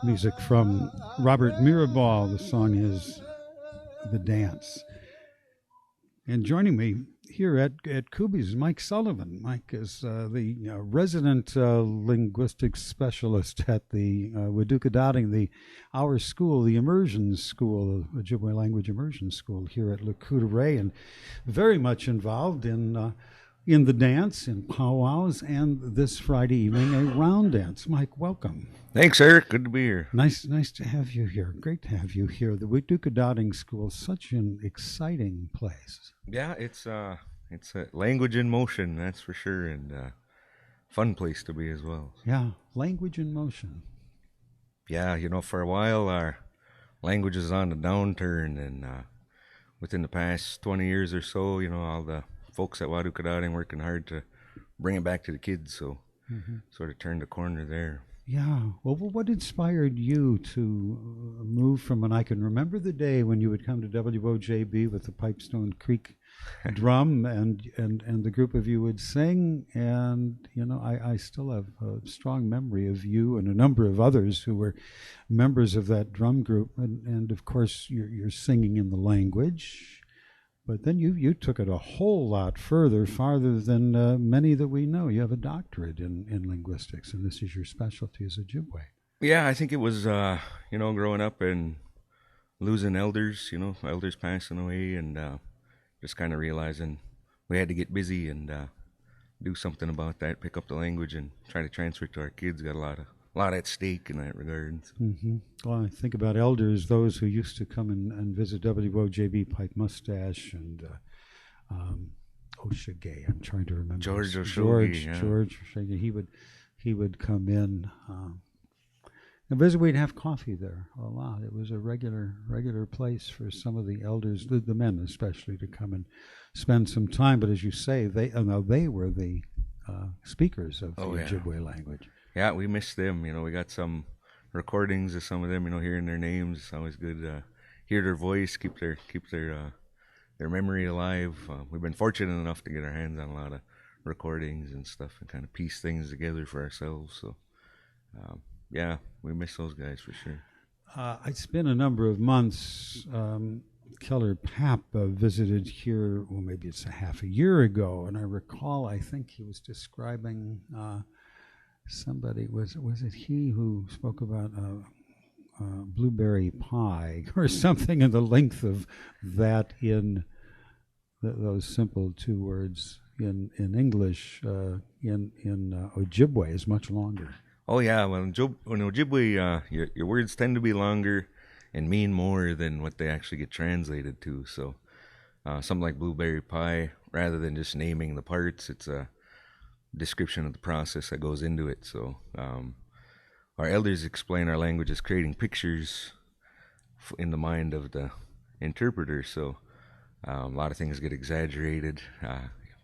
music from Robert Mirabal. The song is The Dance. And joining me here at Koobie is Mike Sullivan. Mike is the resident linguistics specialist at the Wadukadading, our school, the immersion school, the Ojibwe language immersion school here at Lakota, and very much involved in the dance, in powwows, and this Friday evening, a round dance. Mike, welcome. Thanks, Eric. Good to be here. Nice to have you here. Great to have you here. The Wadukadading School, such an exciting place. Yeah, it's a language in motion, that's for sure, and fun place to be as well. Yeah, language in motion. Yeah, for a while our language is on the downturn, and within the past 20 years or so, all the folks at Wadukadading working hard to bring it back to the kids, so sort of turned the corner there. Yeah. Well, what inspired you to move from, and I can remember the day when you would come to WOJB with the Pipestone Creek drum and the group of you would sing, and I still have a strong memory of you and a number of others who were members of that drum group, and of course you're singing in the language. But then you took it a whole lot farther than many that we know. You have a doctorate in linguistics, and this is your specialty as Ojibwe. Yeah, I think it was, growing up and losing elders, elders passing away, and just kind of realizing we had to get busy and do something about that, pick up the language and try to transfer it to our kids. Got a lot at stake in that regard. So. Well, I think about elders, those who used to come and visit WOJB, Pipe Mustache, and Oshage. I'm trying to remember. George Oshage. George Oshage. He would come in and visit. We'd have coffee there a lot. It was a regular place for some of the elders, the men especially, to come and spend some time. But as you say, they were the speakers of the Ojibwe language. Yeah, we miss them. We got some recordings of some of them. Hearing their names, it's always good to hear their voice, keep their memory alive. We've been fortunate enough to get our hands on a lot of recordings and stuff, and kind of piece things together for ourselves. So, yeah, we miss those guys for sure. It's been a number of months. Keller Papp visited here. Well, maybe it's a half a year ago, and I recall. I think he was describing. Somebody, was it he who spoke about blueberry pie or something in the length of that in those simple two words in English, in Ojibwe is much longer. Oh yeah, well in Ojibwe your words tend to be longer and mean more than what they actually get translated to. So something like blueberry pie, rather than just naming the parts, it's a description of the process that goes into it. So our elders explain our language as creating pictures in the mind of the interpreter. So a lot of things get exaggerated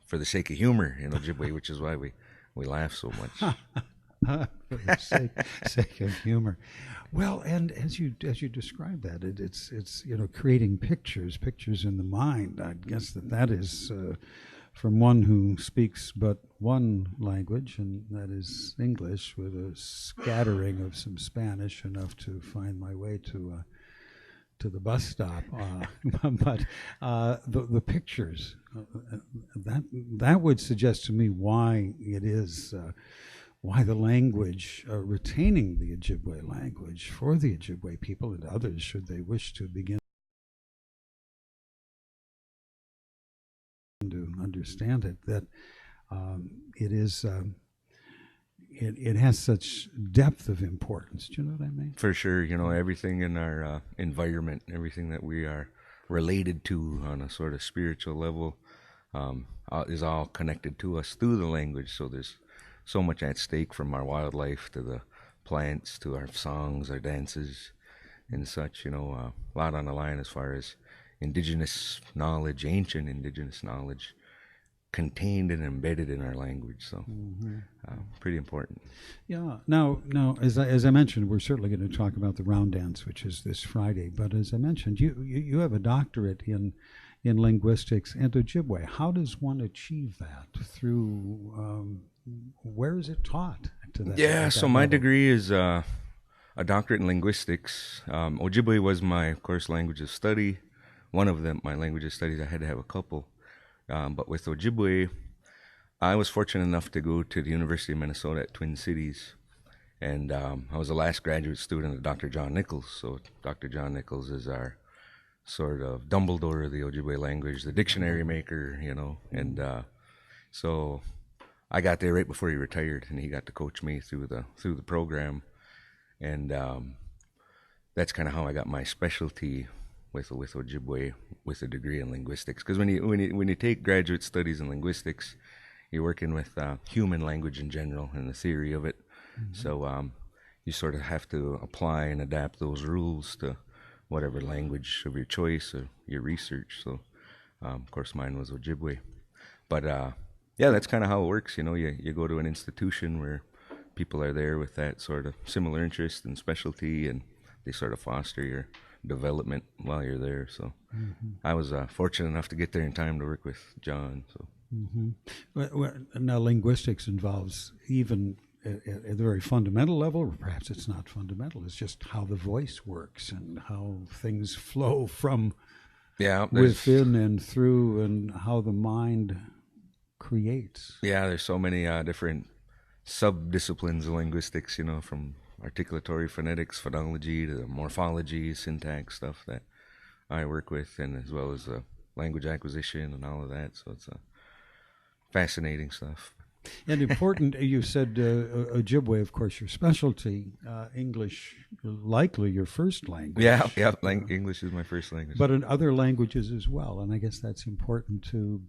for the sake of humor in Ojibwe, which is why we laugh so much. For the sake of humor. Well, and as you describe that, it's creating pictures in the mind. I guess that is from one who speaks but one language, and that is English, with a scattering of some Spanish, enough to find my way to the bus stop. But the pictures, that would suggest to me why it is, why the language, retaining the Ojibwe language for the Ojibwe people and others, should they wish to begin to understand it, that it is it has such depth of importance. Do you know what I mean? For sure. Everything in our environment, everything that we are related to on a sort of spiritual level is all connected to us through the language. So there's so much at stake, from our wildlife to the plants to our songs, our dances and such. A lot on the line as far as indigenous knowledge, ancient indigenous knowledge, contained and embedded in our language. So pretty important. Yeah. Now, as I mentioned, we're certainly going to talk about the round dance, which is this Friday. But as I mentioned, you have a doctorate in linguistics and Ojibwe. How does one achieve that? Through where is it taught? So my degree is a doctorate in linguistics. Ojibwe was my, of course, language of study. One of them, my language of studies, I had to have a couple. But with Ojibwe, I was fortunate enough to go to the University of Minnesota at Twin Cities. And I was the last graduate student of Dr. John Nichols. So Dr. John Nichols is our sort of Dumbledore of the Ojibwe language, the dictionary maker, you know. And so I got there right before he retired, and he got to coach me through the program. And that's kind of how I got my specialty with Ojibwe, with a degree in linguistics. Because when you take graduate studies in linguistics, you're working with human language in general and the theory of it. Mm-hmm. So you sort of have to apply and adapt those rules to whatever language of your choice or your research. So, of course, mine was Ojibwe. But, yeah, that's kind of how it works. You know, you go to an institution where people are there with that sort of similar interest and specialty, and they sort of foster your development while you're there. So I was fortunate enough to get there in time to work with John. So. Well, now, linguistics involves even at a very fundamental level, or perhaps it's not fundamental, it's just how the voice works and how things flow from within and through, and how the mind creates. Yeah, there's so many different sub-disciplines of linguistics, you know, from articulatory phonetics, phonology, to morphology, syntax stuff that I work with, and as well as language acquisition and all of that. So it's fascinating stuff. And important, you said Ojibwe, of course, your specialty, English, likely your first language. Yeah, English is my first language. But in other languages as well, and I guess that's important to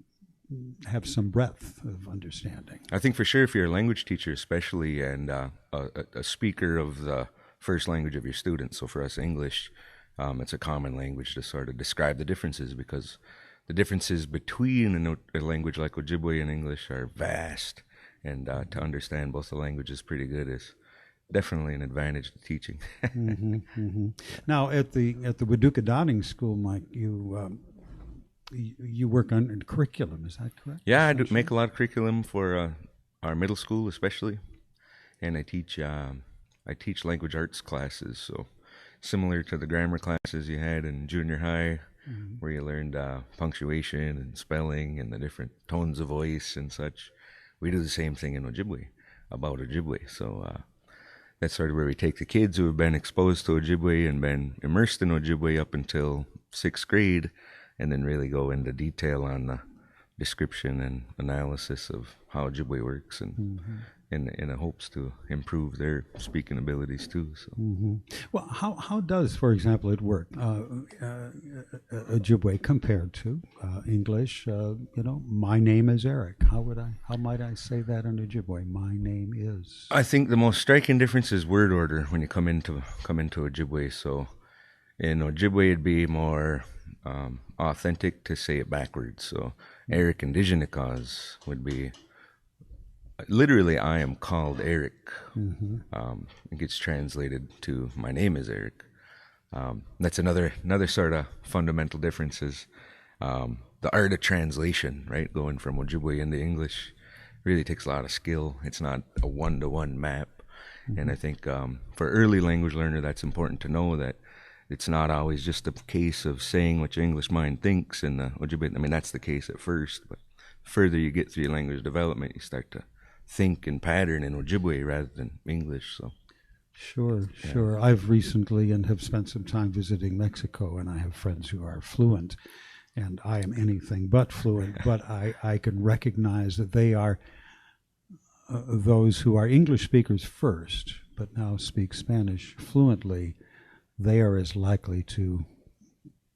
have some breadth of understanding. I think for sure, if you're a language teacher especially, and a speaker of the first language of your students, so for us English, it's a common language to sort of describe the differences, because the differences between a language like Ojibwe and English are vast, and to understand both the languages pretty good is definitely an advantage to teaching. Now, at the Waduka Dotting School, Mike, you work on curriculum, is that correct? Yeah, I do make a lot of curriculum for our middle school especially, and I teach language arts classes, so similar to the grammar classes you had in junior high, where you learned punctuation and spelling and the different tones of voice and such. We do the same thing in Ojibwe, about Ojibwe. So that's sort of where we take the kids who have been exposed to Ojibwe and been immersed in Ojibwe up until 6th grade, and then really go into detail on the description and analysis of how Ojibwe works, and in hopes to improve their speaking abilities too. So. Well, how does, for example, it work, Ojibwe compared to English? My name is Eric. How might I say that in Ojibwe? My name is. I think the most striking difference is word order when you come into Ojibwe. So in Ojibwe, it'd be more authentic to say it backwards. So Eric Indigenikaz would be literally, I am called Eric. It gets translated to my name is Eric. That's another sort of fundamental difference is the art of translation, right? Going from Ojibwe into English really takes a lot of skill. It's not a one-to-one map. And I think for early language learner, that's important to know that it's not always just a case of saying what your English mind thinks in the Ojibwe. I mean, that's the case at first, but further you get through your language development, you start to think and pattern in Ojibwe rather than English. So, sure. I've recently and have spent some time visiting Mexico, and I have friends who are fluent, and I am anything but fluent. But I can recognize that they are those who are English speakers first, but now speak Spanish fluently. They are as likely to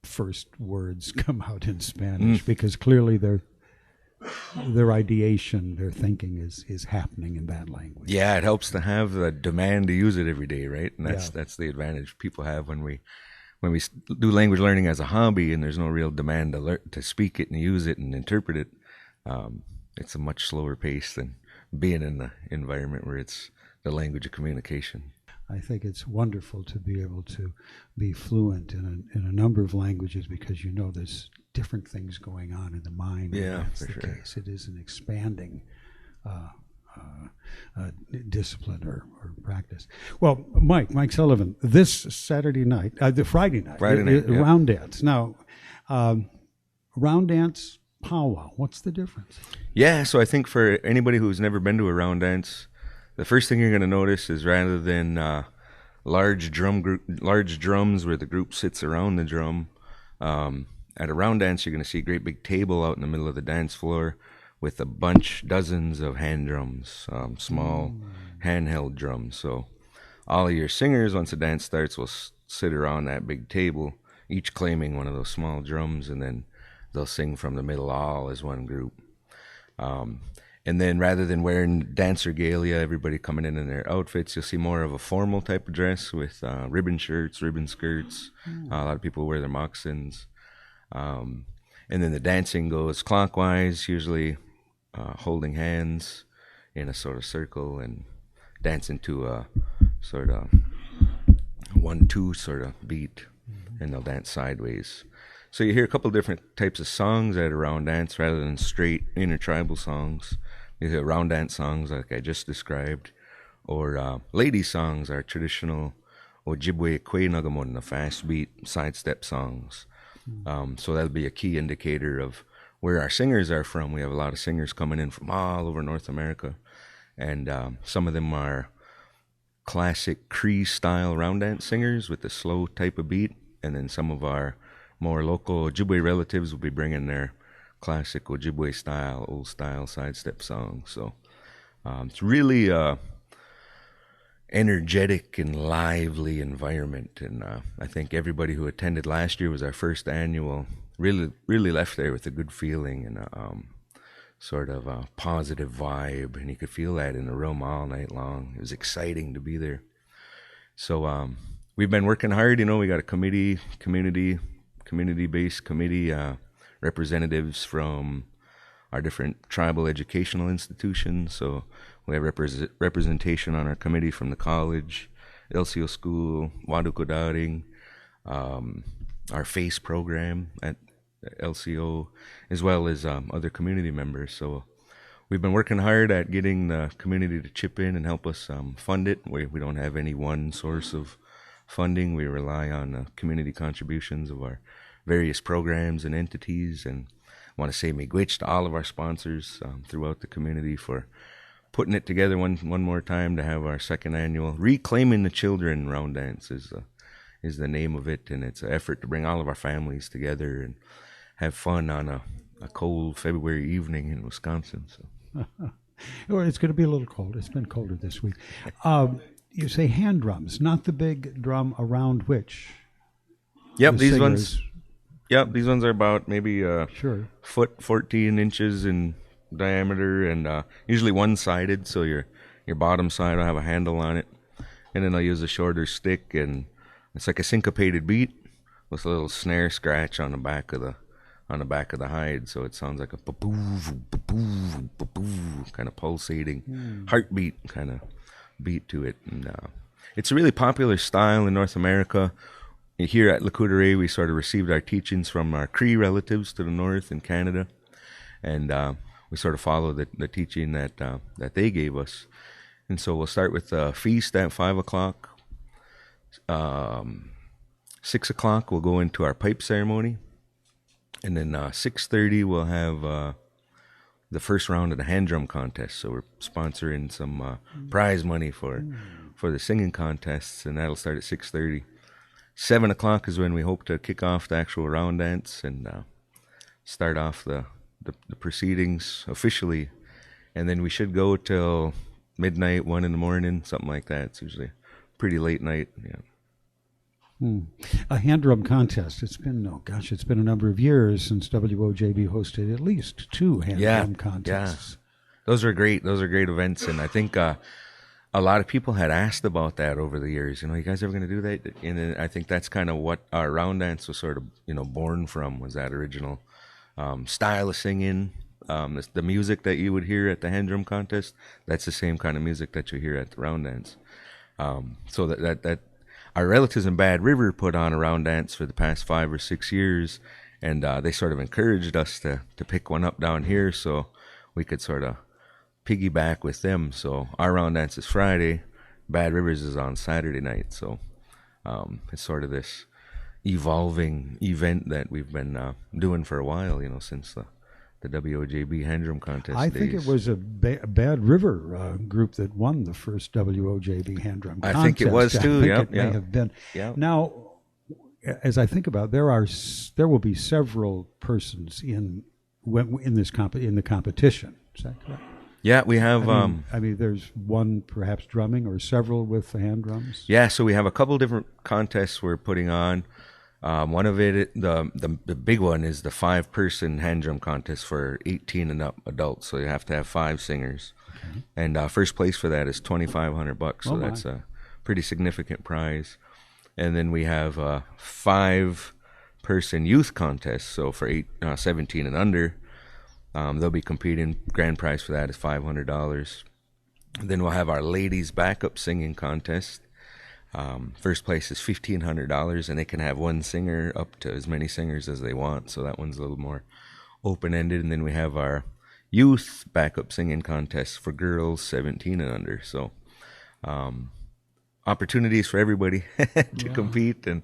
first words come out in Spanish because clearly their ideation, their thinking is happening in that language. Yeah, it helps to have the demand to use it every day, right? And that's the advantage people have when we do language learning as a hobby, and there's no real demand to speak it and use it and interpret it. It's a much slower pace than being in the environment where it's the language of communication. I think it's wonderful to be able to be fluent in a number of languages, because there's different things going on in the mind. Yeah, that's for the sure. case. It is an expanding discipline or practice. Well, Mike Sullivan, this Saturday night, the Friday night, round dance. Now, round dance, powwow. What's the difference? Yeah, so I think for anybody who's never been to a round dance, the first thing you're going to notice is rather than large drums where the group sits around the drum, at a round dance you're going to see a great big table out in the middle of the dance floor with dozens of hand drums, small handheld drums. So all of your singers, once the dance starts, will sit around that big table, each claiming one of those small drums, and then they'll sing from the middle all as one group. And then rather than wearing dance regalia, everybody coming in their outfits, you'll see more of a formal type of dress with ribbon shirts, ribbon skirts. A lot of people wear their moccasins. And then the dancing goes clockwise, usually holding hands in a sort of circle and dancing to a sort of 1-2 sort of beat, and they'll dance sideways. So you hear a couple different types of songs at a round dance rather than straight intertribal songs. You hear round dance songs like I just described, or lady songs are traditional Ojibwe Kwe Nagamon, the fast beat sidestep songs. So that'll be a key indicator of where our singers are from. We have a lot of singers coming in from all over North America, and some of them are classic Cree style round dance singers with the slow type of beat, and then some of our more local Ojibwe relatives will be bringing their classic Ojibwe style, old style sidestep songs. So it's really energetic and lively environment, and I think everybody who attended last year was our first annual really left there with a good feeling and sort of a positive vibe, and you could feel that in the room all night long. It was exciting to be there. So we've been working hard. We got a community-based committee, representatives from our different tribal educational institutions. So we have representation on our committee from the college, LCO school, Wadukodaring, our FACE program at LCO, as well as other community members. So we've been working hard at getting the community to chip in and help us fund it. We don't have any one source of funding. We rely on community contributions of our various programs and entities, and I want to say miigwech to all of our sponsors throughout the community for putting it together one more time to have our second annual Reclaiming the Children round dance is the name of it, and it's an effort to bring all of our families together and have fun on a cold February evening in Wisconsin. So. Well, it's going to be a little cold. It's been colder this week. You say hand drums, not the big drum around which. Yep, these ones. Yep, these ones are about maybe foot 14 inches in diameter, and usually one-sided. So your bottom side will have a handle on it, and then I'll use a shorter stick, and it's like a syncopated beat with a little snare scratch on the back of the hide, so it sounds like a ba-boo, ba-boo, ba-boo, kind of pulsating heartbeat kind of beat to it. And it's a really popular style in North America. Here at Lakota we sort of received our teachings from our Cree relatives to the north in Canada, and we sort of follow the teaching that they gave us. And so we'll start with a feast at 5 o'clock. 6 o'clock we'll go into our pipe ceremony, and then 6:30 we'll have the first round of the hand drum contest. So we're sponsoring some prize money for the singing contests, and that'll start at 6:30. 7 o'clock is when we hope to kick off the actual round dance and start off the proceedings officially, and then we should go till midnight, 1 in the morning, something like that. It's usually a pretty late night. Yeah. A hand drum contest. It's been a number of years since WOJB hosted at least 2 hand drum contests. Yeah. Those are great events, and I think a lot of people had asked about that over the years. You guys ever going to do that? And I think that's kind of what our round dance was sort of born from, was that original style of singing. The music that you would hear at the hand drum contest, that's the same kind of music that you hear at the round dance. So that our relatives in Bad River put on a round dance for the past 5 or 6 years, and they sort of encouraged us to pick one up down here so we could sort of piggyback with them. So our round dance is Friday, Bad Rivers is on Saturday night. So it's sort of this evolving event that we've been doing for a while, since the WOJB hand drum contest I days. think it was a Bad River group that won the first WOJB hand drum contest. I think it was too. It may have been. Yep. Now, as I think about it, there will be several persons in the competition. Is that correct? Yeah, we have. I mean, there's one perhaps drumming or several with the hand drums. Yeah, so we have a couple different contests we're putting on. One of it, the big one, is the 5-person hand drum contest for 18 and up adults. So you have to have 5 singers, and first place for that is $2,500. So that's a pretty significant prize. And then we have a 5-person youth contest. So for 17 and under, they'll be competing. Grand prize for that is $500. Then we'll have our ladies backup singing contest. First place is $1,500, and they can have one singer up to as many singers as they want. So that one's a little more open-ended. And then we have our youth backup singing contest for girls 17 and under. So opportunities for everybody to compete and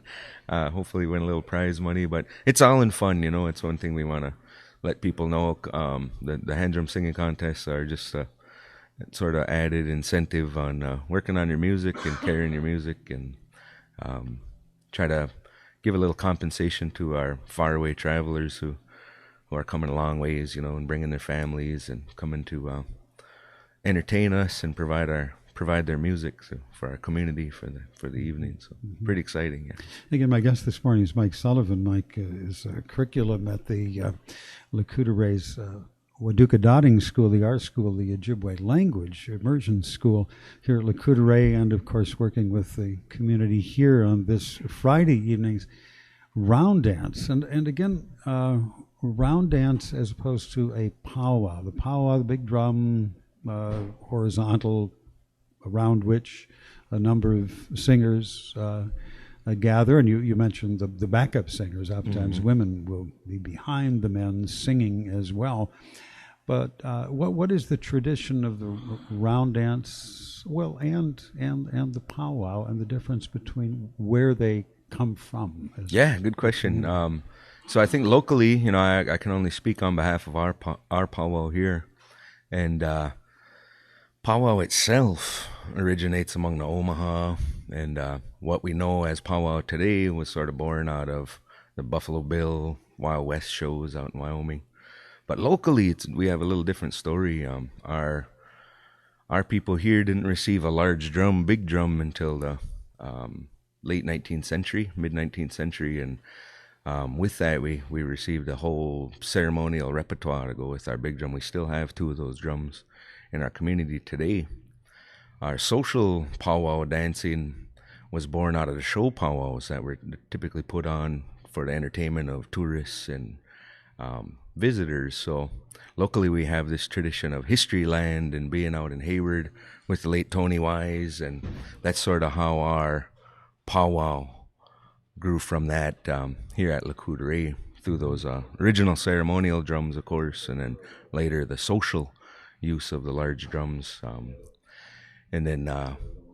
hopefully win a little prize money. But it's all in fun, It's one thing we want to let people know. The hand drum singing contests are just sort of added incentive on working on your music and carrying your music, and try to give a little compensation to our faraway travelers who are coming a long ways, and bringing their families and coming to entertain us and provide their music for our community for the evening. So pretty exciting. Yeah. Again, my guest this morning is Mike Sullivan. Mike is curriculum at the Lacoudre's Waduka Dotting School, the art school, the Ojibwe language immersion school here at Lacoudre, and of course working with the community here on this Friday evening's round dance. And again, round dance as opposed to a powwow. The powwow, the big drum, horizontal, around which a number of singers gather, and you mentioned the backup singers. Oftentimes women will be behind the men singing as well. But what is the tradition of the round dance, and the powwow, and the difference between where they come from? Yeah, good question. So I think locally, I can only speak on behalf of our powwow here, and powwow itself originates among the Omaha, and what we know as powwow today was sort of born out of the Buffalo Bill, Wild West shows out in Wyoming. But locally, we have a little different story. Our people here didn't receive a large drum, big drum, until the late 19th century, mid-19th century, and with that, we received a whole ceremonial repertoire to go with our big drum. We still have 2 of those drums in our community today. Our social powwow dancing was born out of the show powwows that were typically put on for the entertainment of tourists and visitors. So locally we have this tradition of History Land and being out in Hayward with the late Tony Wise, and that's sort of how our powwow grew from that here at Lacoudre, through those original ceremonial drums, of course, and then later the social use of the large drums. And then,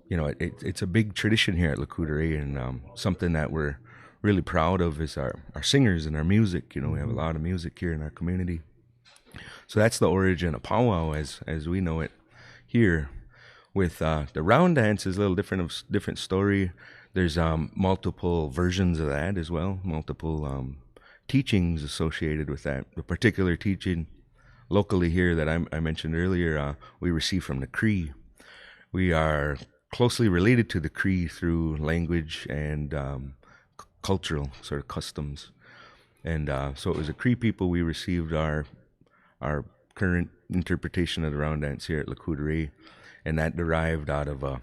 it's a big tradition here at Lacoudre, and something that we're really proud of is our singers and our music. We have a lot of music here in our community. So that's the origin of powwow as we know it here. With the round dance is a little different story. There's multiple versions of that as well, multiple teachings associated with that. The particular teaching locally here that I mentioned earlier, we receive from the Cree. We are closely related to the Cree through language and cultural sort of customs. And so it was the Cree people we received our current interpretation of the round dance here at Lacoudre, and that derived out of a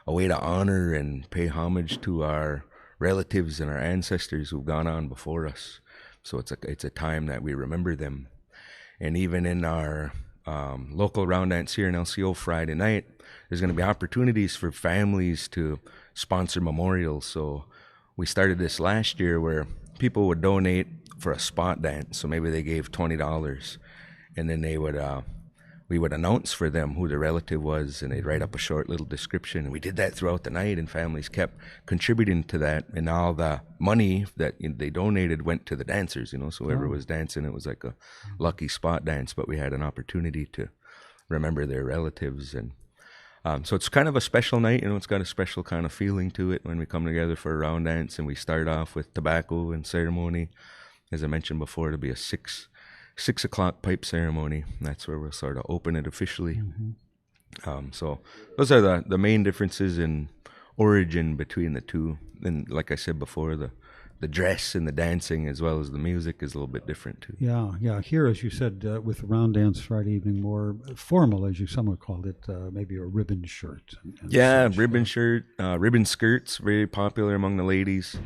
way to honor and pay homage to our relatives and our ancestors who've gone on before us. So it's a time that we remember them. And even in our local round dance here in LCO Friday night, there's going to be opportunities for families to sponsor memorials. So we started this last year where people would donate for a spot dance. So maybe they gave $20, and then we'd we would announce for them who the relative was, and they'd write up a short little description. And we did that throughout the night, and families kept contributing to that. And all the money that they donated went to the dancers, you know. So whoever was dancing, it was like a lucky spot dance, but we had an opportunity to remember their relatives. And so it's kind of a special night, you know. It's got a special kind of feeling to it when we come together for a round dance, and we start off with tobacco and ceremony. As I mentioned before, it'll be a 6 o'clock pipe ceremony. That's where we'll sort of open it officially. So those are the main differences in origin between the two. And like I said before, the dress and the dancing as well as the music is a little bit different too. Yeah. Here, as you said, with the round dance Friday evening, more formal, as you somewhat called it, maybe a ribbon shirt. And ribbon shirt, ribbon skirts, very popular among the ladies.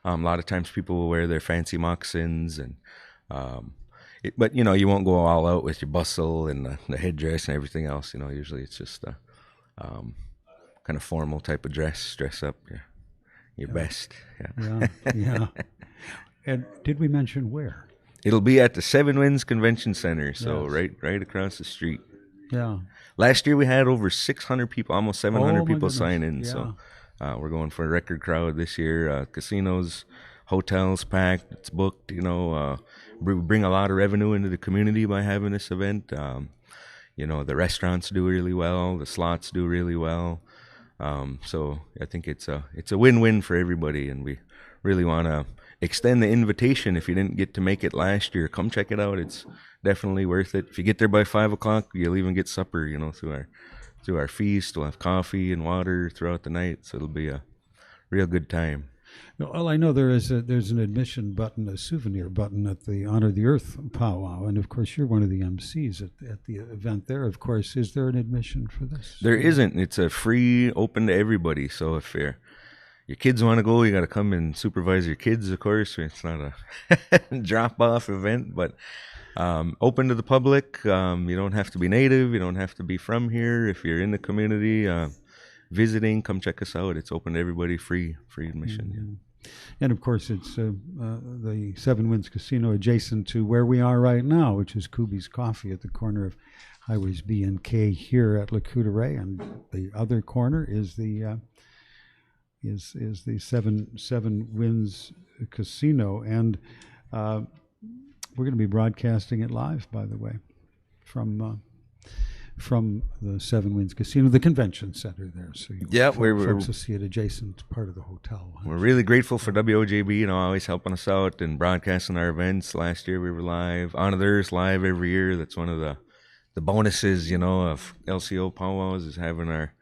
A lot of times people will wear their fancy moccasins, and but you know, you won't go all out with your bustle and the headdress and everything else. You know, usually it's just a kind of formal type of dress up your best. Yeah. And did we mention where? It'll be at the Seven Winds Convention Center, so right across the street. Yeah. Last year we had over 600 people, almost 700 people sign in. Yeah. So we're going for a record crowd this year. Casinos, hotels packed, it's booked. You know, we bring a lot of revenue into the community by having this event. You know, the restaurants do really well, the slots do really well. So I think it's a win-win for everybody, and we really want to extend the invitation. If you didn't get to make it last year, come check it out. It's definitely worth it. If you get there by 5 o'clock, you'll even get supper, you know, through our feast. We'll have coffee and water throughout the night, so it'll be a real good time. Well, I know there's an admission button, a souvenir button at the Honor the Earth powwow, and of course you're one of the MCs at the event there. Of course, is there an admission for this? There isn't. It's a free, open to everybody. So if your kids want to go, you got to come and supervise your kids. Of course, it's not a drop-off event, but open to the public. You don't have to be native. You don't have to be from here. If you're in the community visiting, come check us out. It's open to everybody, free admission. Yeah. And of course, it's the Seven Winds Casino adjacent to where we are right now, which is Koobie's Coffee at the corner of Highways B and K here at Le Coudray, and the other corner is the Seven Winds Casino, and we're going to be broadcasting it live, by the way, from the Seven Winds Casino, the convention center there. So folks will see it adjacent part of the hotel. We're really grateful for WOJB, you know, always helping us out and broadcasting our events. Last year we were live. Honor the Earth live every year. That's one of the bonuses, you know, of LCO powwows, is having our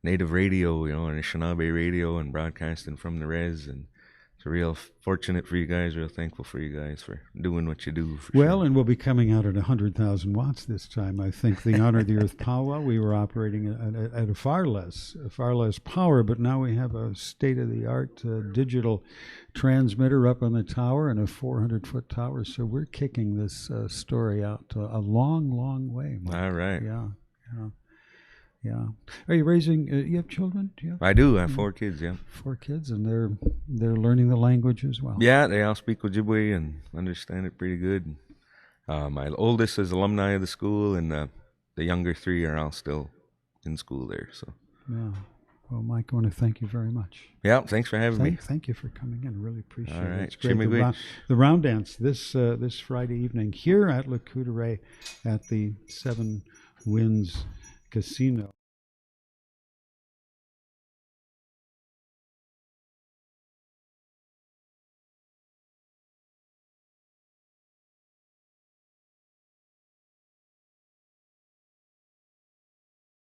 native radio, you know, our Anishinaabe radio, and broadcasting from the res. And it's real fortunate for you guys, real thankful for you guys for doing what you do. Well, and we'll be coming out at 100,000 watts this time. I think the Honor the Earth powwow, we were operating at a far less power, but now we have a state-of-the-art digital transmitter up on the tower and a 400-foot tower. So we're kicking this story out a long, long way, Mike. All right. Yeah. Are you raising? You have children? Do you have? I do. I have 4 kids. Yeah. 4 kids, and they're learning the language as well. Yeah, they all speak Ojibwe and understand it pretty good. My oldest is alumni of the school, and the younger 3 are all still in school there. So. Yeah. Well, Mike, I want to thank you very much. Yeah. Thanks for having me. Thank you for coming in. Really appreciate all right. it. It's great. The round dance this Friday evening here at Le Coudray at the Seven Winds Casino.